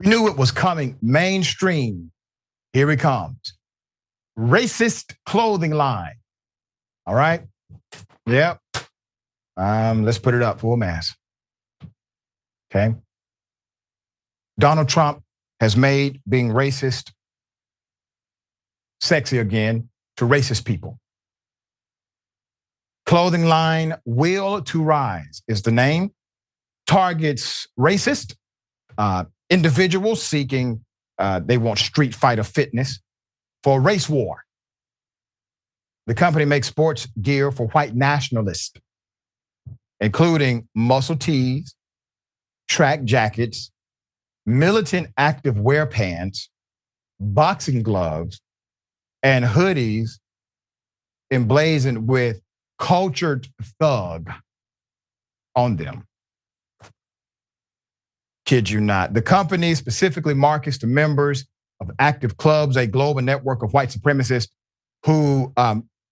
We knew it was coming mainstream. Here it comes. Racist clothing line. All right? Yep. Let's put it up full mass. Okay. Donald Trump has made being racist sexy again to racist people. Clothing line Will to Rise is the name. Targets racist individuals seeking, they want street fighter fitness for race war. The company makes sports gear for white nationalists, including muscle tees, track jackets, militant activewear pants, boxing gloves, and hoodies emblazoned with cultured thug on them. Kid you not. The company specifically markets to members of active clubs, a global network of white supremacists who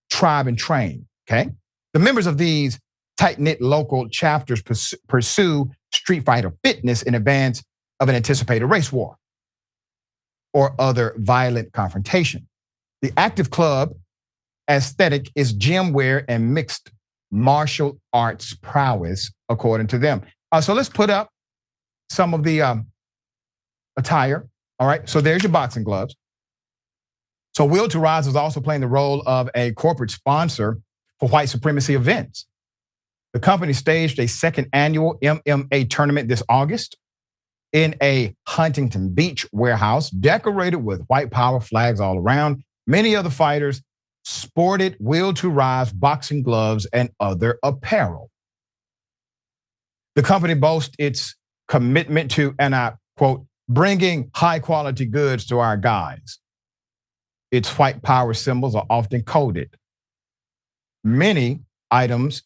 tribe and train, okay? The members of these tight-knit local chapters pursue street fighter fitness in advance of an anticipated race war or other violent confrontation. The active club aesthetic is gym wear and mixed martial arts prowess, according to them. So let's put up some of the attire. All right, so there's your boxing gloves. So Will to Rise is also playing the role of a corporate sponsor for white supremacy events. The company staged a second annual MMA tournament this August in a Huntington Beach warehouse decorated with white power flags all around. Many other fighters sported Will to Rise boxing gloves and other apparel. The company boasts its commitment to, and I quote, bringing high quality goods to our guys. Its white power symbols are often coded. Many items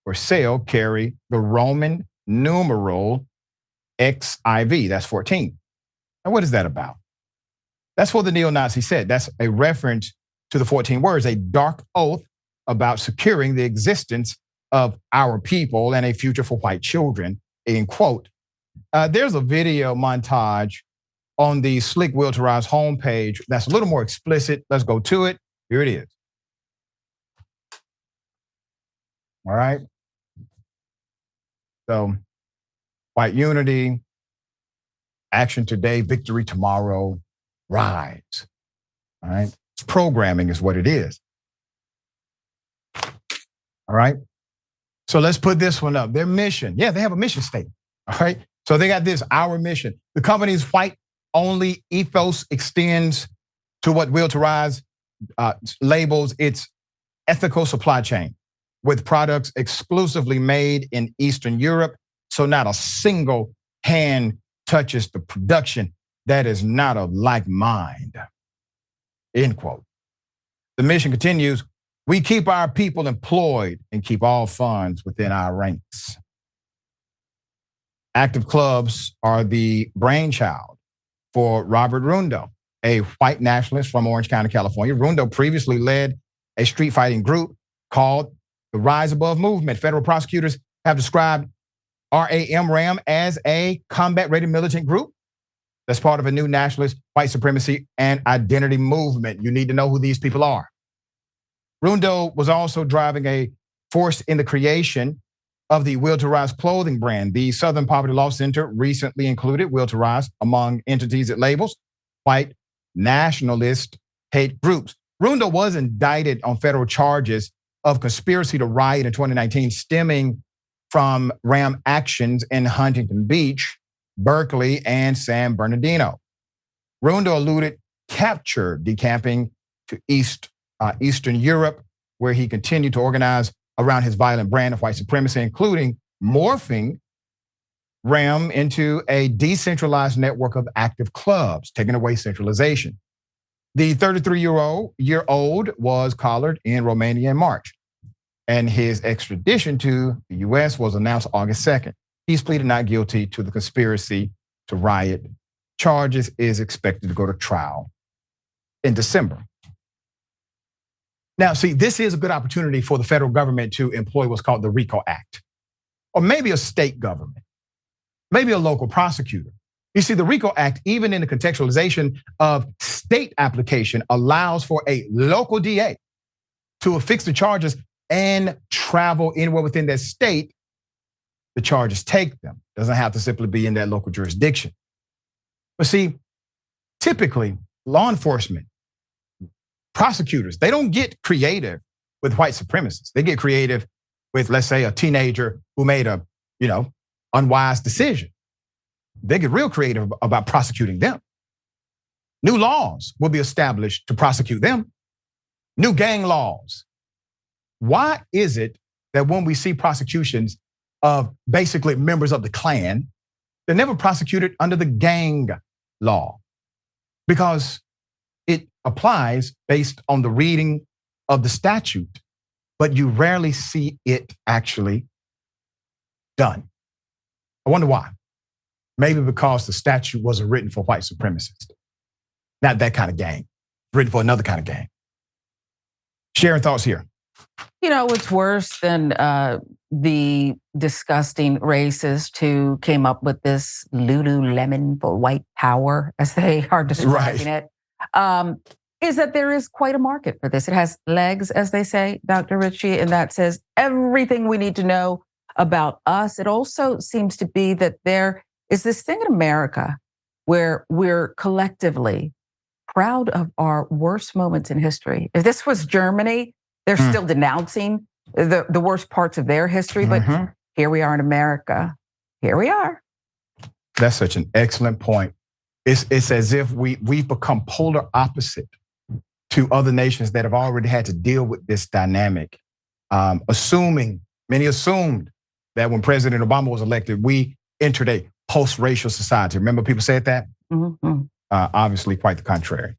for sale carry the Roman numeral XIV, that's 14. And what is that about? That's what the neo-Nazi said. That's a reference to the 14 words, a dark oath about securing the existence of our people and a future for white children, end quote. There's a video montage on the Slick Will to Rise homepage that's a little more explicit. Let's go to it. Here it is. All right. So, white unity, action today, victory tomorrow, rise. All right. It's programming is what it is. All right. So let's put this one up. Their mission. Yeah, they have a mission statement. All right. So they got this, our mission. The company's white-only ethos extends to what Will to Rise labels its ethical supply chain with products exclusively made in Eastern Europe. So not a single hand touches the production that is not of like mind, end quote. The mission continues, we keep our people employed and keep all funds within our ranks. Active clubs are the brainchild for Robert Rundo, a white nationalist from Orange County, California. Rundo previously led a street fighting group called the Rise Above Movement. Federal prosecutors have described RAM as a combat-ready militant group that's part of a new nationalist white supremacy and identity movement. You need to know who these people are. Rundo was also driving a force in the creation of the Will to Rise clothing brand. The Southern Poverty Law Center recently included Will to Rise among entities it labels white nationalist hate groups. Rundo was indicted on federal charges of conspiracy to riot in 2019, stemming from RAM actions in Huntington Beach, Berkeley, and San Bernardino. Rundo eluded capture, decamping to Eastern Europe, where he continued to organize around his violent brand of white supremacy, including morphing RAM into a decentralized network of active clubs, taking away centralization. The 33-year-old was collared in Romania in March, and his extradition to the US was announced August 2nd. He's pleaded not guilty to the conspiracy to riot. Charges is expected to go to trial in December. Now, see, this is a good opportunity for the federal government to employ what's called the RICO Act, or maybe a state government, maybe a local prosecutor, You see, the RICO Act, even in the contextualization of state application, allows for a local DA to affix the charges and travel anywhere within that state the charges take them. Doesn't have to simply be in that local jurisdiction. But see, typically, law enforcement, prosecutors, they don't get creative with white supremacists. They get creative with, let's say, a teenager who made a, unwise decision. They get real creative about prosecuting them. New laws will be established to prosecute them. New gang laws. Why is it that when we see prosecutions of basically members of the Klan, they're never prosecuted under the gang law? Because it applies based on the reading of the statute, but you rarely see it actually done. I wonder why. Maybe because the statute wasn't written for white supremacists. Not that kind of gang, written for another kind of gang. Sharon, thoughts here? What's worse than the disgusting racist who came up with this Lulu Lemon for white power, as they are describing it, is that there is quite a market for this. It has legs, as they say, Dr. Richey, and that says everything we need to know about us. It also seems to be that there is this thing in America where we're collectively proud of our worst moments in history. If this was Germany, they're still denouncing the worst parts of their history, but here we are in America. Here we are. That's such an excellent point. It's as if we've become polar opposite to other nations that have already had to deal with this dynamic. Many assumed that when President Obama was elected, we entered a post-racial society. Remember people said that? Obviously quite the contrary.